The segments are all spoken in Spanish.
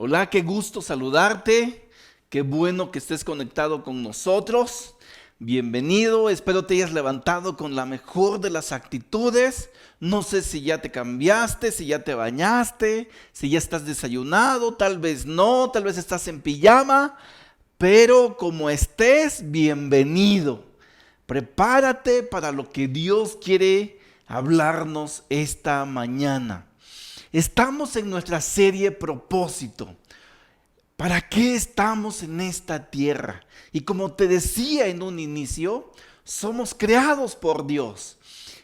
Hola, qué gusto saludarte, qué bueno que estés conectado con nosotros. Bienvenido, espero te hayas levantado con la mejor de las actitudes. No sé si ya te cambiaste, si ya te bañaste, si ya estás desayunado, tal vez no, tal vez estás en pijama, pero como estés, bienvenido. Prepárate para lo que Dios quiere hablarnos esta mañana. Estamos en nuestra serie Propósito. ¿Para qué estamos en esta tierra? Y como te decía en un inicio, somos creados por Dios.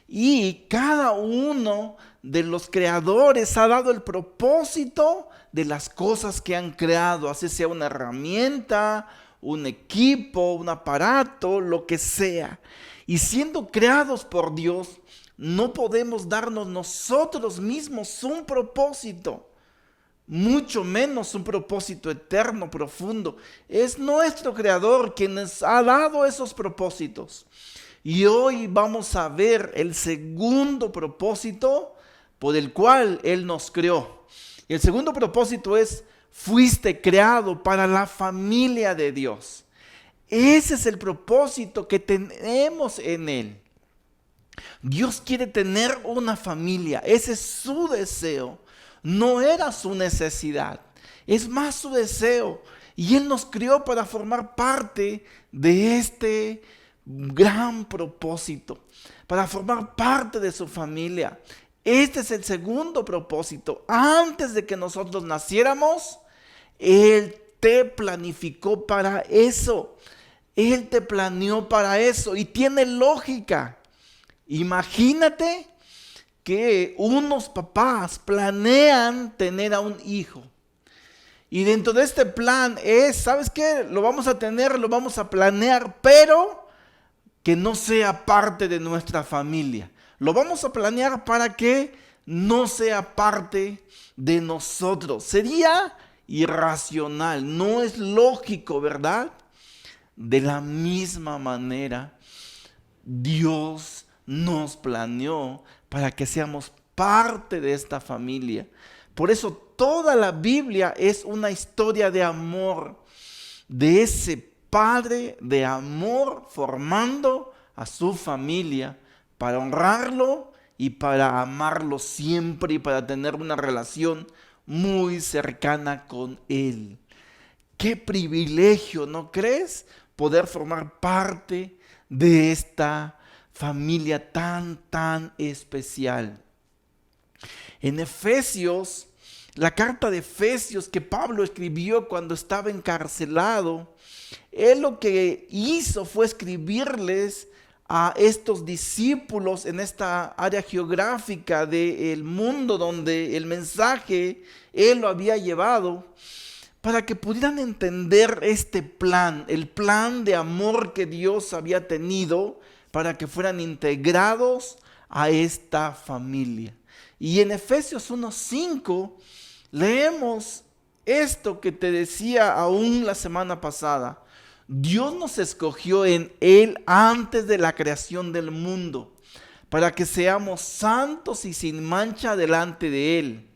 Y cada uno de los creadores ha dado el propósito de las cosas que han creado, así sea una herramienta, un equipo, un aparato, lo que sea. Y siendo creados por Dios, no podemos darnos nosotros mismos un propósito, mucho menos un propósito eterno, profundo. Es nuestro Creador quien nos ha dado esos propósitos. Y hoy vamos a ver el segundo propósito por el cual Él nos creó. Y el segundo propósito es: fuiste creado para la familia de Dios. Ese es el propósito que tenemos en Él. Dios quiere tener una familia, ese es su deseo, no era su necesidad, es más su deseo. Y Él nos crió para formar parte de este gran propósito, para formar parte de su familia. Este es el segundo propósito. Antes de que nosotros naciéramos, Él te planificó para eso. Él te planeó para eso y tiene lógica. Imagínate que unos papás planean tener a un hijo. Y dentro de este plan es, ¿sabes qué? Lo vamos a tener, lo vamos a planear, pero que no sea parte de nuestra familia. Lo vamos a planear para que no sea parte de nosotros. Sería irracional, no es lógico, ¿verdad? De la misma manera, Dios nos planeó para que seamos parte de esta familia. Por eso toda la Biblia es una historia de amor, de ese padre de amor formando a su familia para honrarlo y para amarlo siempre y para tener una relación muy cercana con él. Qué privilegio, ¿no crees? Poder formar parte de esta familia tan especial. En Efesios, la carta de Efesios que Pablo escribió cuando estaba encarcelado, él lo que hizo fue escribirles a estos discípulos en esta área geográfica del mundo donde el mensaje él lo había llevado, para que pudieran entender este plan, el plan de amor que Dios había tenido para que fueran integrados a esta familia. Y en Efesios 1:5 leemos esto que te decía aún la semana pasada. Dios nos escogió en Él antes de la creación del mundo, para que seamos santos y sin mancha delante de Él.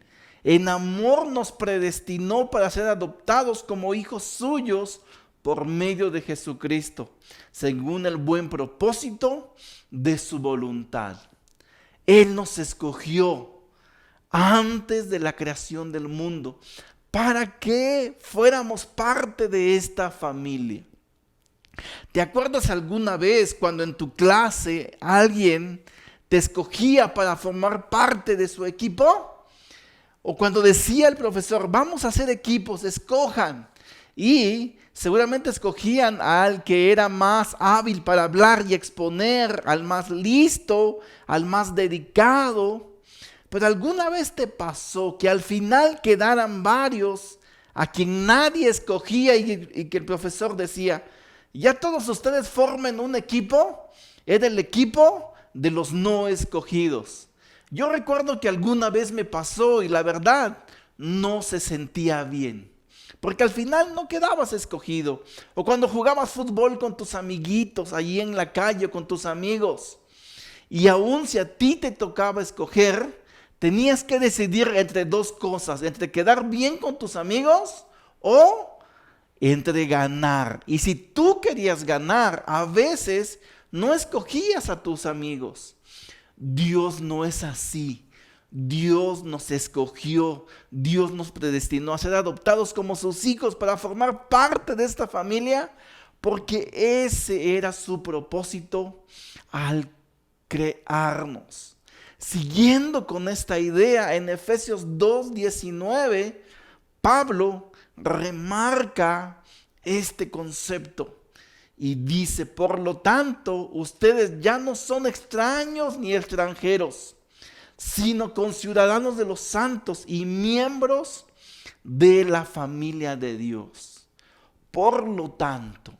En amor nos predestinó para ser adoptados como hijos suyos por medio de Jesucristo, según el buen propósito de su voluntad. Él nos escogió antes de la creación del mundo para que fuéramos parte de esta familia. ¿Te acuerdas alguna vez cuando en tu clase alguien te escogía para formar parte de su equipo? O cuando decía el profesor, vamos a hacer equipos, escojan. Y seguramente escogían al que era más hábil para hablar y exponer, al más listo, al más dedicado. Pero alguna vez te pasó que al final quedaran varios a quien nadie escogía y que el profesor decía, ya todos ustedes formen un equipo, era el equipo de los no escogidos. Yo recuerdo que alguna vez me pasó y la verdad no se sentía bien. Porque al final no quedabas escogido. O cuando jugabas fútbol con tus amiguitos allí en la calle o con tus amigos. Y aún si a ti te tocaba escoger, tenías que decidir entre dos cosas. Entre quedar bien con tus amigos o entre ganar. Y si tú querías ganar, a veces no escogías a tus amigos. Dios no es así. Dios nos escogió, Dios nos predestinó a ser adoptados como sus hijos para formar parte de esta familia, porque ese era su propósito al crearnos. Siguiendo con esta idea, en Efesios 2:19, Pablo remarca este concepto. Y dice, por lo tanto, ustedes ya no son extraños ni extranjeros, sino conciudadanos de los santos y miembros de la familia de Dios. Por lo tanto,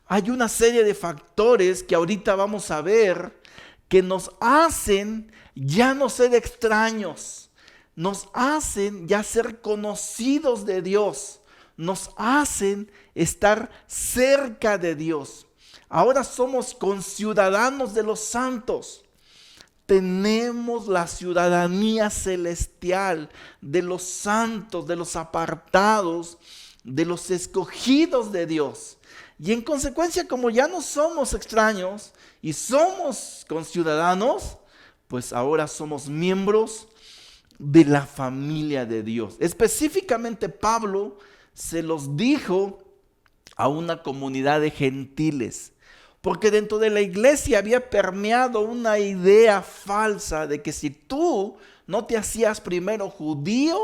hay una serie de factores que ahorita vamos a ver que nos hacen ya no ser extraños, nos hacen ya ser conocidos de Dios, nos hacen estar cerca de Dios. Ahora somos conciudadanos de los santos. Tenemos la ciudadanía celestial de los santos, de los apartados, de los escogidos de Dios. Y en consecuencia, como ya no somos extraños y somos conciudadanos, pues ahora somos miembros de la familia de Dios. Específicamente Pablo se los dijo a una comunidad de gentiles. Porque dentro de la iglesia había permeado una idea falsa de que si tú no te hacías primero judío,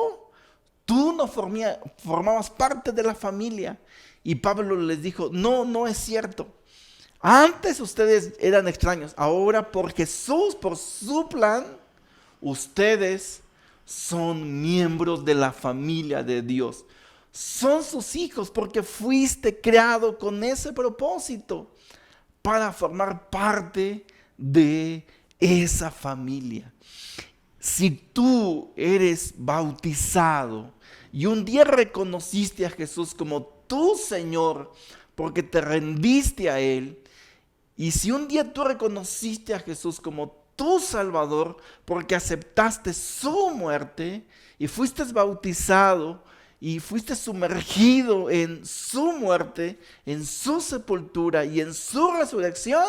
tú no formabas parte de la familia. Y Pablo les dijo, no es cierto. Antes ustedes eran extraños, ahora por Jesús, por su plan, ustedes son miembros de la familia de Dios. Son sus hijos porque fuiste creado con ese propósito, para formar parte de esa familia. Si tú eres bautizado y un día reconociste a Jesús como tu Señor porque te rendiste a Él, y si un día tú reconociste a Jesús como tu Salvador porque aceptaste su muerte y fuiste bautizado y fuiste sumergido en su muerte, en su sepultura y en su resurrección,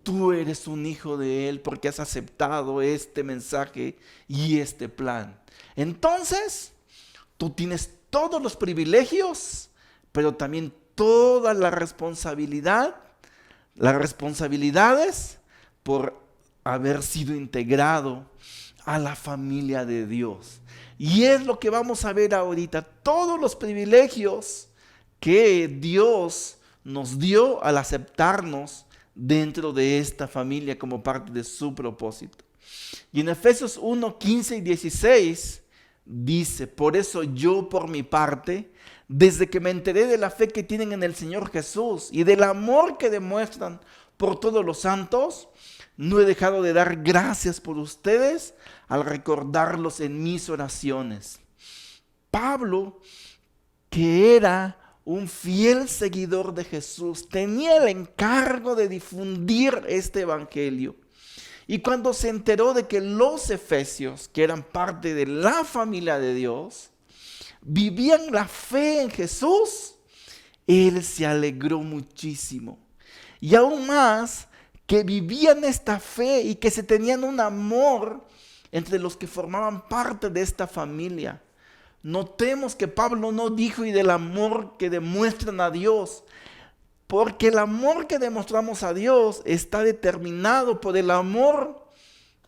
tú eres un hijo de Él porque has aceptado este mensaje y este plan. Entonces, tú tienes todos los privilegios, pero también toda la responsabilidad, las responsabilidades por haber sido integrado a la familia de Dios. Y es lo que vamos a ver ahorita, todos los privilegios que Dios nos dio al aceptarnos dentro de esta familia como parte de su propósito. Y en Efesios 1, 15 y 16 dice, por eso yo por mi parte, desde que me enteré de la fe que tienen en el Señor Jesús y del amor que demuestran por todos los santos, no he dejado de dar gracias por ustedes al recordarlos en mis oraciones. Pablo, que era un fiel seguidor de Jesús, tenía el encargo de difundir este evangelio. Y cuando se enteró de que los efesios, que eran parte de la familia de Dios, vivían la fe en Jesús, él se alegró muchísimo. Y aún más, que vivían esta fe y que se tenían un amor entre los que formaban parte de esta familia. Notemos que Pablo no dijo y del amor que demuestran a Dios, porque el amor que demostramos a Dios está determinado por el amor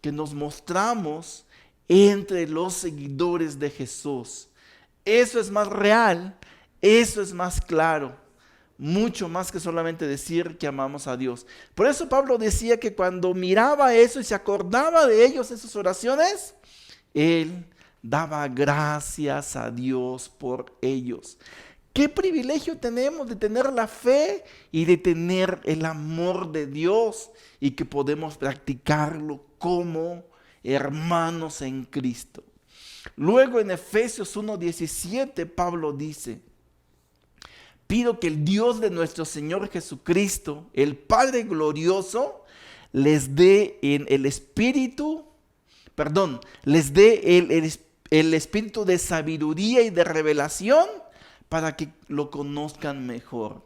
que nos mostramos entre los seguidores de Jesús. Eso es más real, eso es más claro, mucho más que solamente decir que amamos a Dios. Por eso Pablo decía que cuando miraba eso y se acordaba de ellos en sus oraciones, él daba gracias a Dios por ellos. Qué privilegio tenemos de tener la fe y de tener el amor de Dios y que podemos practicarlo como hermanos en Cristo. Luego en Efesios 1:17 Pablo dice: pido que el Dios de nuestro Señor Jesucristo, el Padre glorioso, les dé el espíritu de sabiduría y de revelación para que lo conozcan mejor.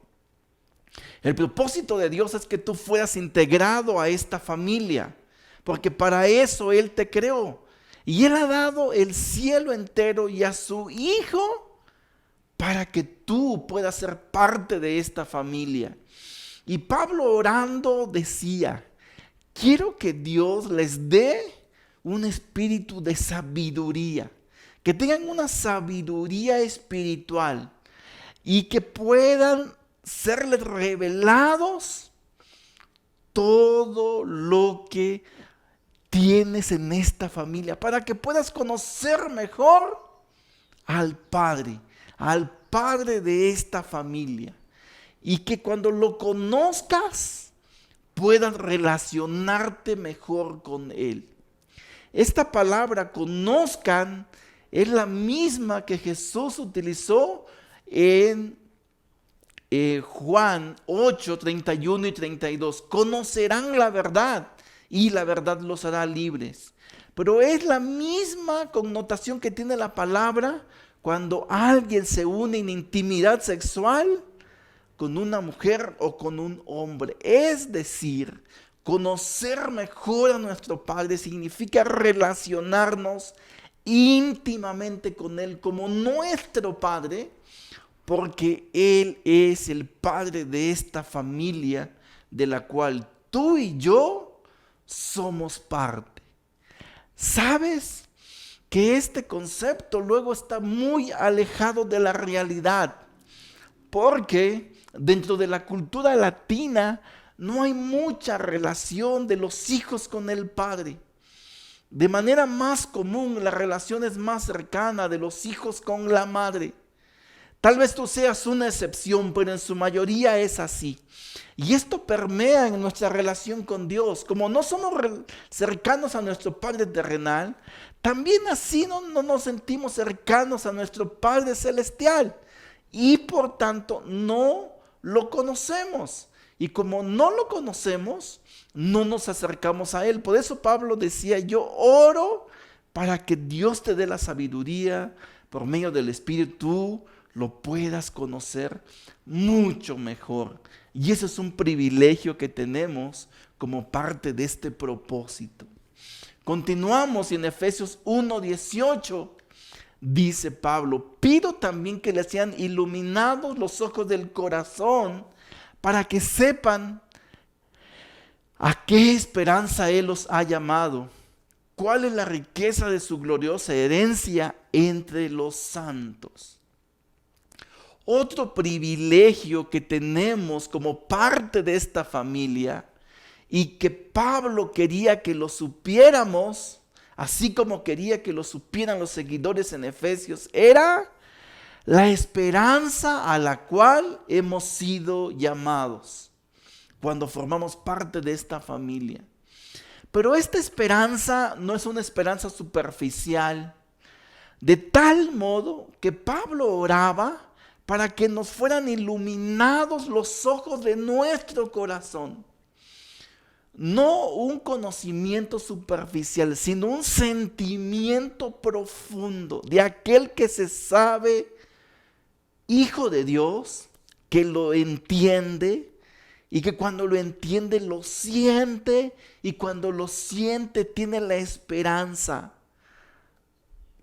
El propósito de Dios es que tú fueras integrado a esta familia, porque para eso Él te creó. Y Él ha dado el cielo entero y a su Hijo para que tú puedas ser parte de esta familia. Y Pablo orando decía: quiero que Dios les dé un espíritu de sabiduría, que tengan una sabiduría espiritual y que puedan serles revelados todo lo que tienes en esta familia, para que puedas conocer mejor al Padre de esta familia, y que cuando lo conozcas puedas relacionarte mejor con Él. Esta palabra conozcan es la misma que Jesús utilizó en Juan 8, 31 y 32. Conocerán la verdad y la verdad los hará libres. Pero es la misma connotación que tiene la palabra cuando alguien se une en intimidad sexual con una mujer o con un hombre. Es decir, conocer mejor a nuestro Padre significa relacionarnos íntimamente con Él como nuestro Padre, porque Él es el Padre de esta familia de la cual tú y yo somos parte. ¿Sabes que este concepto luego está muy alejado de la realidad? Porque dentro de la cultura latina no hay mucha relación de los hijos con el Padre. De manera más común, la relación es más cercana de los hijos con la madre. Tal vez tú seas una excepción, pero en su mayoría es así. Y esto permea en nuestra relación con Dios. Como no somos cercanos a nuestro Padre terrenal, también así no nos sentimos cercanos a nuestro Padre celestial. Y por tanto no lo conocemos. Y como no lo conocemos, no nos acercamos a Él. Por eso Pablo decía: yo oro para que Dios te dé la sabiduría por medio del Espíritu, lo puedas conocer mucho mejor. Y eso es un privilegio que tenemos como parte de este propósito. Continuamos en Efesios 1:18. Dice Pablo: pido también que les sean iluminados los ojos del corazón para que sepan a qué esperanza Él los ha llamado, cuál es la riqueza de su gloriosa herencia entre los santos. Otro privilegio que tenemos como parte de esta familia y que Pablo quería que lo supiéramos, así como quería que lo supieran los seguidores en Efesios, era la esperanza a la cual hemos sido llamados cuando formamos parte de esta familia. Pero esta esperanza no es una esperanza superficial, de tal modo que Pablo oraba para que nos fueran iluminados los ojos de nuestro corazón. No un conocimiento superficial, sino un sentimiento profundo de aquel que se sabe hijo de Dios, que lo entiende y que cuando lo entiende lo siente, y cuando lo siente tiene la esperanza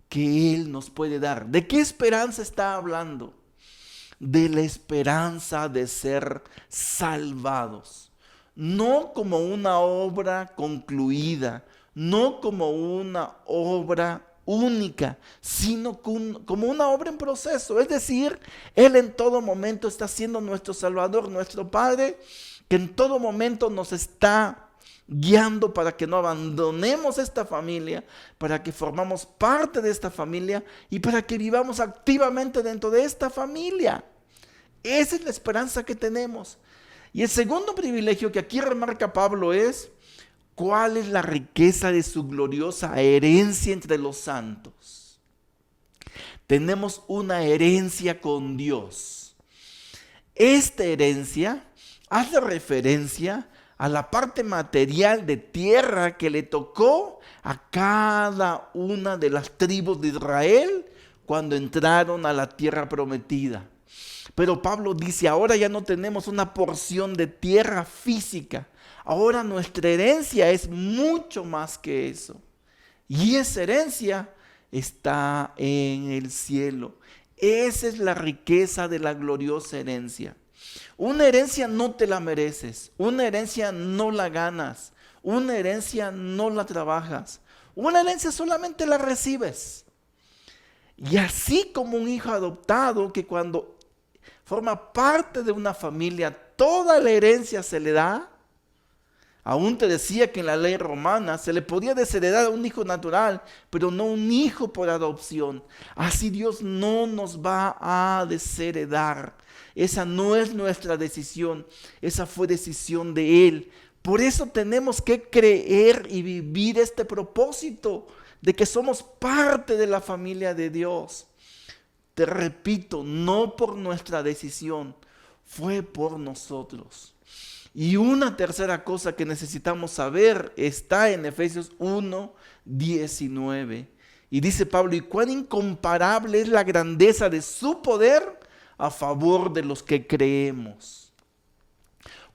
que Él nos puede dar. ¿De qué esperanza está hablando? De la esperanza de ser salvados. No como una obra concluida, no como una obra única, sino como una obra en proceso. Es decir, Él en todo momento está siendo nuestro Salvador, nuestro Padre, que en todo momento nos está guiando para que no abandonemos esta familia, para que formamos parte de esta familia y para que vivamos activamente dentro de esta familia. Esa es la esperanza que tenemos. Y el segundo privilegio que aquí remarca Pablo es: ¿cuál es la riqueza de su gloriosa herencia entre los santos? Tenemos una herencia con Dios. Esta herencia hace referencia a la parte material de tierra que le tocó a cada una de las tribus de Israel cuando entraron a la tierra prometida. Pero Pablo dice, ahora ya no tenemos una porción de tierra física. Ahora nuestra herencia es mucho más que eso. Y esa herencia está en el cielo. Esa es la riqueza de la gloriosa herencia. Una herencia no te la mereces. Una herencia no la ganas. Una herencia no la trabajas. Una herencia solamente la recibes. Y así como un hijo adoptado que cuando forma parte de una familia, toda la herencia se le da. Aún te decía que en la ley romana se le podía desheredar a un hijo natural, pero no un hijo por adopción. Así Dios no nos va a desheredar. Esa no es nuestra decisión, esa fue decisión de Él. Por eso tenemos que creer y vivir este propósito de que somos parte de la familia de Dios. Te repito, no por nuestra decisión, fue por nosotros. Y una tercera cosa que necesitamos saber está en Efesios 1:19. Y dice Pablo, y cuán incomparable es la grandeza de su poder a favor de los que creemos.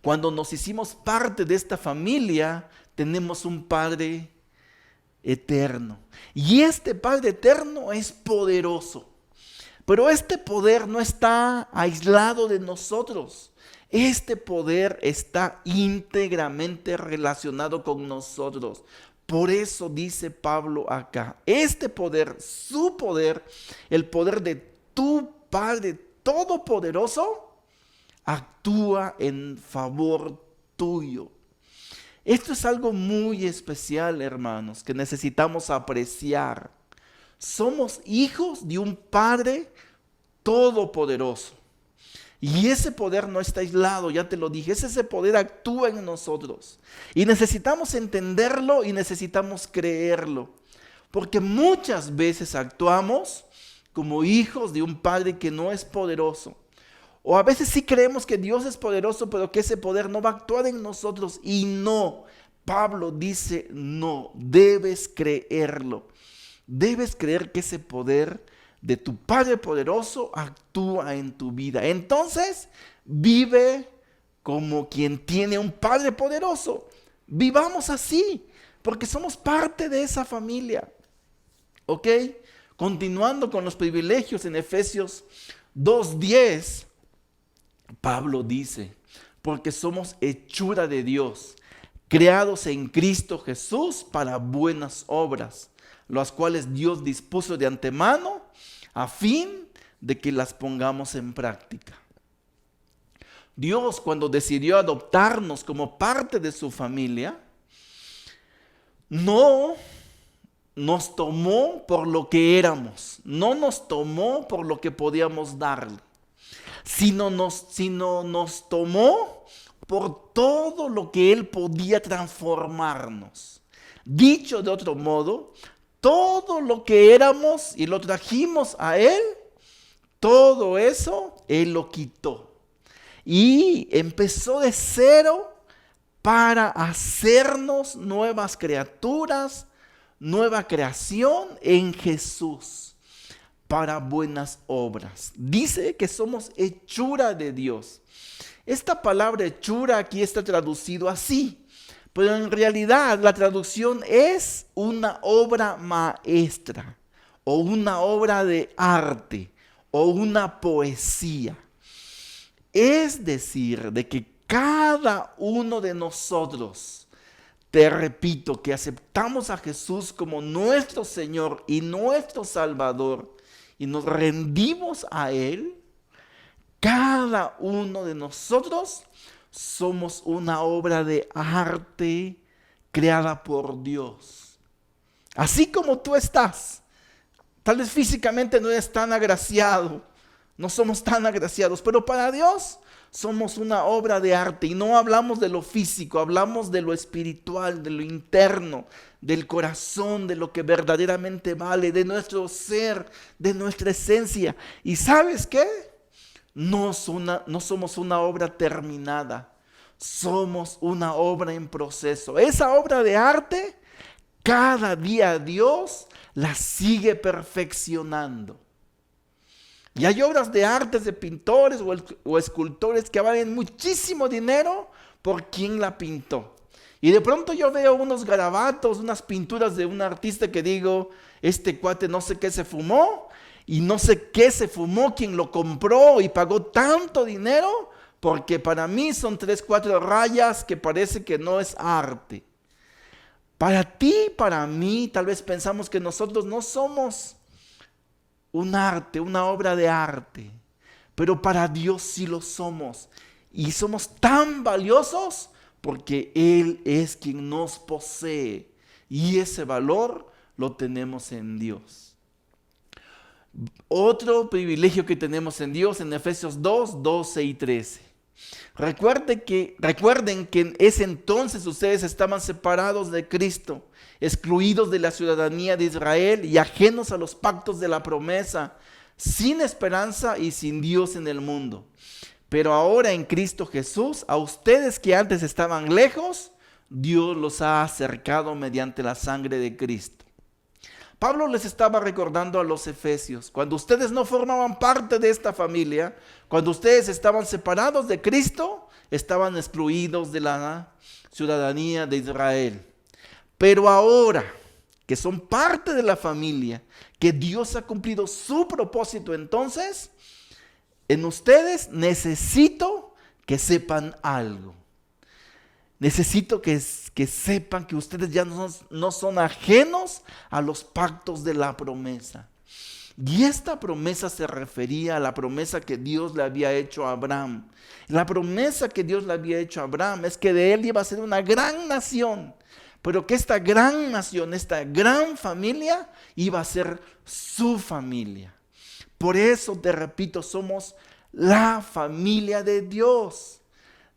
Cuando nos hicimos parte de esta familia, tenemos un Padre eterno. Y este Padre eterno es poderoso. Pero este poder no está aislado de nosotros. Este poder está íntegramente relacionado con nosotros. Por eso dice Pablo acá, este poder, su poder, el poder de tu Padre Todopoderoso, actúa en favor tuyo. Esto es algo muy especial, hermanos, que necesitamos apreciar. Somos hijos de un Padre todopoderoso. Y ese poder no está aislado, ya te lo dije. Ese poder actúa en nosotros. Y necesitamos entenderlo y necesitamos creerlo. Porque muchas veces actuamos como hijos de un Padre que no es poderoso. O a veces sí creemos que Dios es poderoso, pero que ese poder no va a actuar en nosotros. Y no, Pablo dice, no, debes creerlo. Debes creer que ese poder de tu Padre poderoso actúa en tu vida. Entonces, vive como quien tiene un Padre poderoso. Vivamos así, porque somos parte de esa familia. ¿Ok? Continuando con los privilegios en Efesios 2:10, Pablo dice, porque somos hechura de Dios, creados en Cristo Jesús para buenas obras, las cuales Dios dispuso de antemano a fin de que las pongamos en práctica. Dios, cuando decidió adoptarnos como parte de su familia, no nos tomó por lo que éramos, no nos tomó por lo que podíamos darle, sino nos tomó por todo lo que Él podía transformarnos. Dicho de otro modo, todo lo que éramos y lo trajimos a Él, todo eso Él lo quitó. Y empezó de cero para hacernos nuevas criaturas, nueva creación en Jesús, para buenas obras. Dice que somos hechura de Dios. Esta palabra hechura aquí está traducido así. Pero en realidad la traducción es una obra maestra o una obra de arte o una poesía. Es decir, de que cada uno de nosotros te repito que aceptamos a Jesús como nuestro Señor y nuestro Salvador y nos rendimos a Él, cada uno de nosotros somos una obra de arte creada por Dios. Así como tú estás, tal vez físicamente no eres tan agraciado, no somos tan agraciados, pero para Dios somos una obra de arte. Y no hablamos de lo físico, hablamos de lo espiritual, de lo interno, del corazón, de lo que verdaderamente vale, de nuestro ser, de nuestra esencia. ¿Y sabes qué? No somos una obra terminada, somos una obra en proceso. Esa obra de arte, cada día Dios la sigue perfeccionando. Y hay obras de artes de pintores o escultores que valen muchísimo dinero por quien la pintó. Y de pronto yo veo unos garabatos, unas pinturas de un artista que digo, este cuate no sé qué se fumó y no sé qué se fumó quien lo compró y pagó tanto dinero, porque para mí son 3, 4 rayas que parece que no es arte. Para ti, para mí, tal vez pensamos que nosotros no somos un arte, una obra de arte, pero para Dios sí lo somos. Y somos tan valiosos porque Él es quien nos posee. Y ese valor lo tenemos en Dios. Otro privilegio que tenemos en Dios en Efesios 2, 12 y 13. Recuerden que en ese entonces ustedes estaban separados de Cristo, excluidos de la ciudadanía de Israel y ajenos a los pactos de la promesa, sin esperanza y sin Dios en el mundo. Pero ahora en Cristo Jesús, a ustedes que antes estaban lejos, Dios los ha acercado mediante la sangre de Cristo. Pablo les estaba recordando a los efesios, cuando ustedes no formaban parte de esta familia, cuando ustedes estaban separados de Cristo, estaban excluidos de la ciudadanía de Israel. Pero ahora que son parte de la familia, que Dios ha cumplido su propósito, entonces, en ustedes necesito que sepan algo. Necesito que sepan que ustedes ya no son ajenos a los pactos de la promesa. Y esta promesa se refería a la promesa que Dios le había hecho a Abraham. La promesa que Dios le había hecho a Abraham es que de él iba a ser una gran nación, pero que esta gran nación, esta gran familia, iba a ser su familia. Por eso te repito, somos la familia de Dios.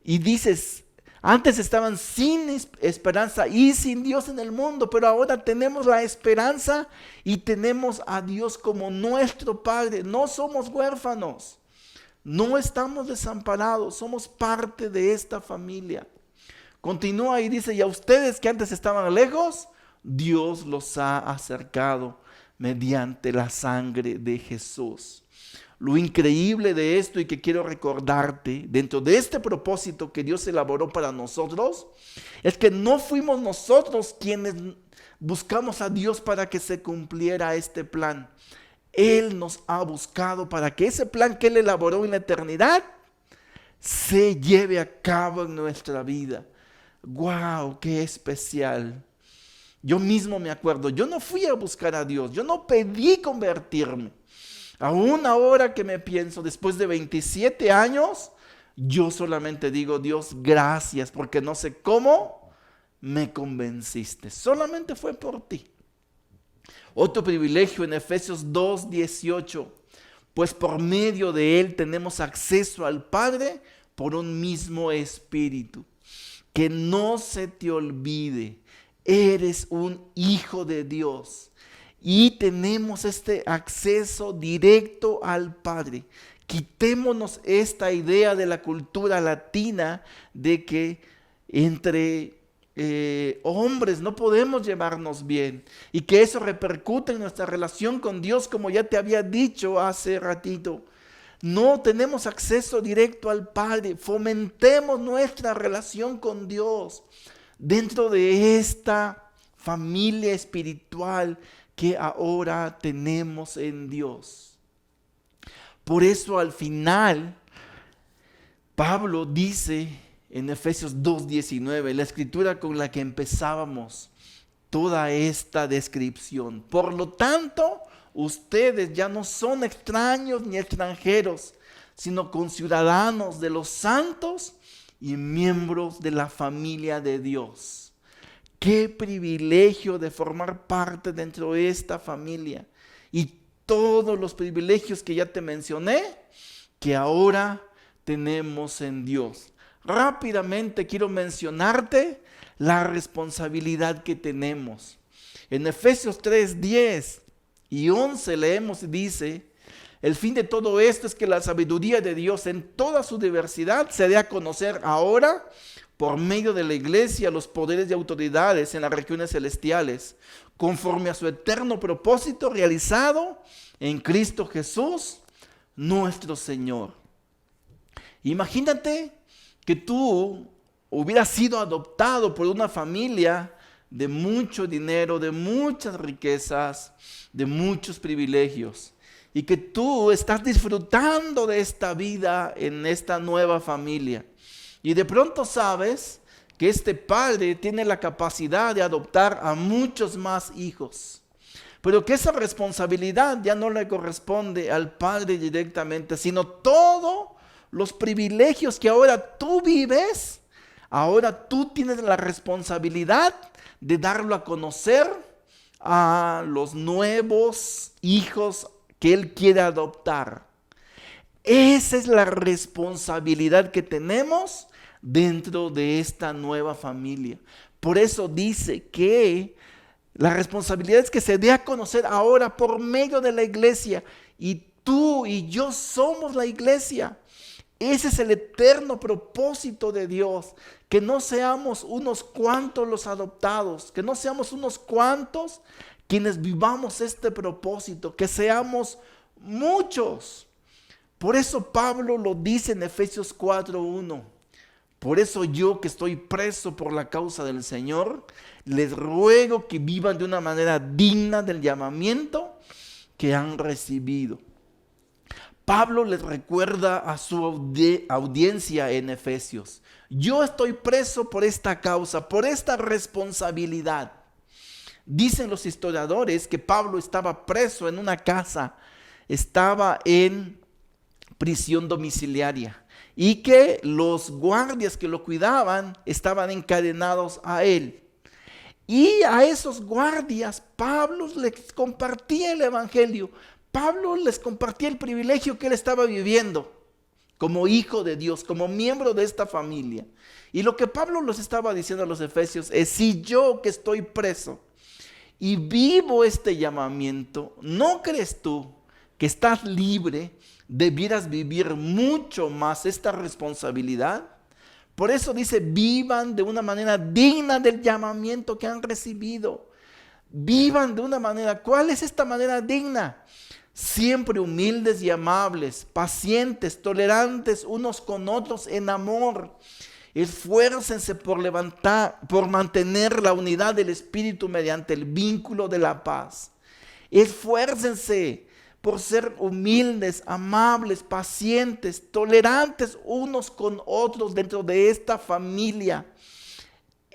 Y dices, antes estaban sin esperanza y sin Dios en el mundo, pero ahora tenemos la esperanza y tenemos a Dios como nuestro Padre. No somos huérfanos, no estamos desamparados, somos parte de esta familia. Continúa y dice, y a ustedes que antes estaban lejos, Dios los ha acercado mediante la sangre de Jesús. Lo increíble de esto y que quiero recordarte dentro de este propósito que Dios elaboró para nosotros es que no fuimos nosotros quienes buscamos a Dios para que se cumpliera este plan. Él nos ha buscado para que ese plan que Él elaboró en la eternidad se lleve a cabo en nuestra vida. ¡Wow! ¡Qué especial! Yo mismo me acuerdo, yo no fui a buscar a Dios, yo no pedí convertirme. Aún ahora que me pienso, después de 27 años, yo solamente digo, Dios, gracias, porque no sé cómo me convenciste. Solamente fue por ti. Otro privilegio en Efesios 2, 18. Pues por medio de Él tenemos acceso al Padre por un mismo Espíritu. Que no se te olvide, eres un hijo de Dios. Y tenemos este acceso directo al Padre. Quitémonos esta idea de la cultura latina de que entre hombres no podemos llevarnos bien y que eso repercute en nuestra relación con Dios, como ya te había dicho hace ratito. No tenemos acceso directo al Padre. Fomentemos nuestra relación con Dios dentro de esta familia espiritual que ahora tenemos en Dios. Por eso al final Pablo dice en Efesios 2:19, la escritura con la que empezábamos toda esta descripción. Por lo tanto, ustedes ya no son extraños ni extranjeros, sino conciudadanos de los santos y miembros de la familia de Dios. Qué privilegio de formar parte dentro de esta familia. Y todos los privilegios que ya te mencioné, que ahora tenemos en Dios. Rápidamente quiero mencionarte la responsabilidad que tenemos. En Efesios 3:10 y 11 leemos y dice: el fin de todo esto es que la sabiduría de Dios en toda su diversidad se dé a conocer ahora por medio de la iglesia a los poderes y autoridades en las regiones celestiales, conforme a su eterno propósito realizado en Cristo Jesús, nuestro Señor. Imagínate que tú hubieras sido adoptado por una familia de mucho dinero, de muchas riquezas, de muchos privilegios, y que tú estás disfrutando de esta vida en esta nueva familia. Y de pronto sabes que este padre tiene la capacidad de adoptar a muchos más hijos, pero que esa responsabilidad ya no le corresponde al padre directamente, sino todos los privilegios que ahora tú vives, ahora tú tienes la responsabilidad de darlo a conocer a los nuevos hijos que él quiere adoptar. Esa es la responsabilidad que tenemos dentro de esta nueva familia. Por eso dice que la responsabilidad es que se dé a conocer ahora por medio de la iglesia. Y tú y yo somos la iglesia. Ese es el eterno propósito de Dios. Que no seamos unos cuantos los adoptados. Que no seamos unos cuantos quienes vivamos este propósito. Que seamos muchos. Por eso Pablo lo dice en Efesios 4:1. Por eso yo, que estoy preso por la causa del Señor, les ruego que vivan de una manera digna del llamamiento que han recibido. Pablo les recuerda a su audiencia en Efesios: yo estoy preso por esta causa, por esta responsabilidad. Dicen los historiadores que Pablo estaba preso en una casa, estaba en prisión domiciliaria, y que los guardias que lo cuidaban estaban encadenados a él. Y a esos guardias Pablo les compartía el evangelio. Pablo les compartía el privilegio que él estaba viviendo como hijo de Dios, como miembro de esta familia. Y lo que Pablo les estaba diciendo a los efesios es: si yo, que estoy preso y vivo este llamamiento, ¿no crees tú que estás libre? Debieras vivir mucho más esta responsabilidad. Por eso dice: vivan de una manera digna del llamamiento que han recibido. Vivan de una manera. ¿Cuál es esta manera digna? Siempre humildes y amables, pacientes, tolerantes unos con otros en amor. Esfuércense por mantener la unidad del espíritu mediante el vínculo de la paz. Esfuércense por ser humildes, amables, pacientes, tolerantes unos con otros dentro de esta familia.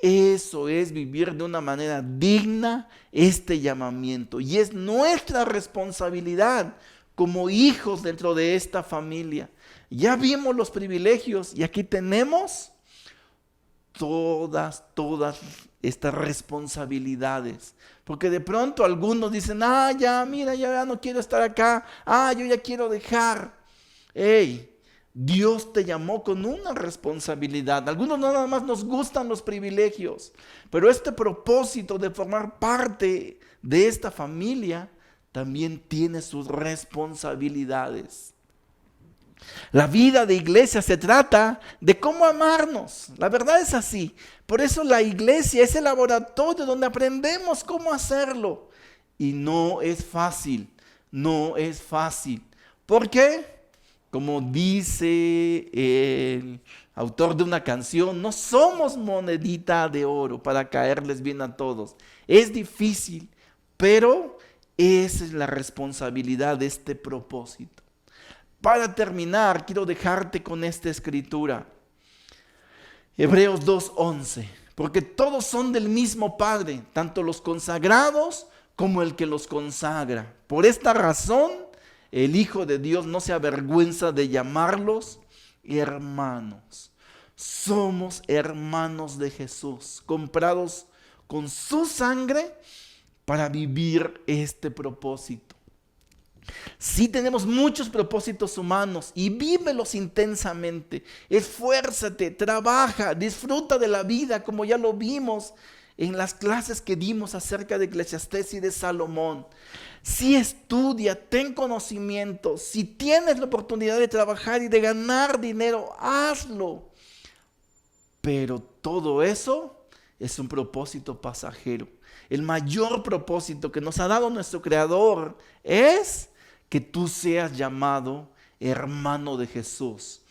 Eso es vivir de una manera digna este llamamiento. Y es nuestra responsabilidad como hijos dentro de esta familia. Ya vimos los privilegios y aquí tenemos todas estas responsabilidades. Porque de pronto algunos dicen: ya no quiero estar acá, yo ya quiero dejar. Dios te llamó con una responsabilidad. Algunos no nada más nos gustan los privilegios, pero este propósito de formar parte de esta familia también tiene sus responsabilidades. La vida de iglesia se trata de cómo amarnos. La verdad es así. Por eso la iglesia es el laboratorio donde aprendemos cómo hacerlo. Y no es fácil. No es fácil. ¿Por qué? Como dice el autor de una canción: no somos monedita de oro para caerles bien a todos. Es difícil, pero esa es la responsabilidad de este propósito. Para terminar, quiero dejarte con esta escritura. Hebreos 2:11. Porque todos son del mismo Padre, tanto los consagrados como el que los consagra. Por esta razón, el Hijo de Dios no se avergüenza de llamarlos hermanos. Somos hermanos de Jesús, comprados con su sangre para vivir este propósito. Sí tenemos muchos propósitos humanos y vívelos intensamente. Esfuérzate, trabaja, disfruta de la vida como ya lo vimos en las clases que dimos acerca de Eclesiastés y de Salomón. Si estudia, ten conocimiento, si tienes la oportunidad de trabajar y de ganar dinero, hazlo. Pero todo eso es un propósito pasajero. El mayor propósito que nos ha dado nuestro Creador es que tú seas llamado hermano de Jesús,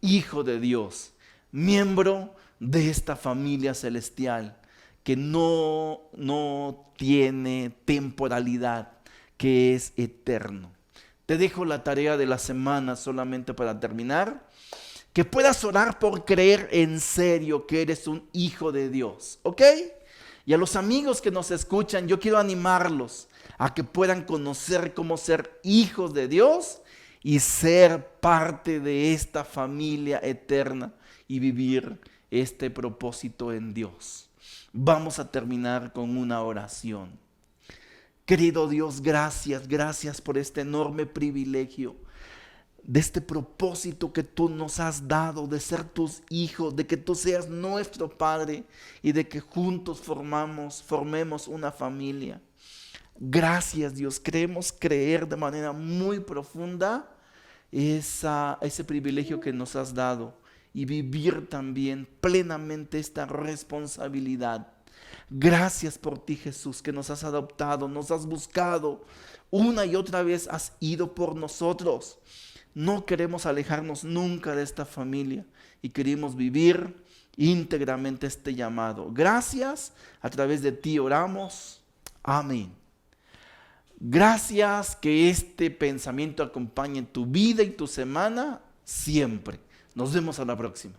hijo de Dios, miembro de esta familia celestial que no tiene temporalidad, que es eterno. Te dejo la tarea de la semana solamente para terminar. Que puedas orar por creer en serio que eres un hijo de Dios, ¿ok? Y a los amigos que nos escuchan, yo quiero animarlos a que puedan conocer cómo ser hijos de Dios y ser parte de esta familia eterna y vivir este propósito en Dios. Vamos a terminar con una oración. Querido Dios, gracias por este enorme privilegio, de este propósito que tú nos has dado, de ser tus hijos, de que tú seas nuestro Padre y de que juntos formemos una familia. Gracias, Dios, queremos creer de manera muy profunda ese privilegio que nos has dado y vivir también plenamente esta responsabilidad. Gracias por ti, Jesús, que nos has adoptado, nos has buscado, una y otra vez has ido por nosotros. No queremos alejarnos nunca de esta familia y queremos vivir íntegramente este llamado. Gracias, a través de ti oramos. Amén. Gracias, que este pensamiento acompañe tu vida y tu semana siempre. Nos vemos a la próxima.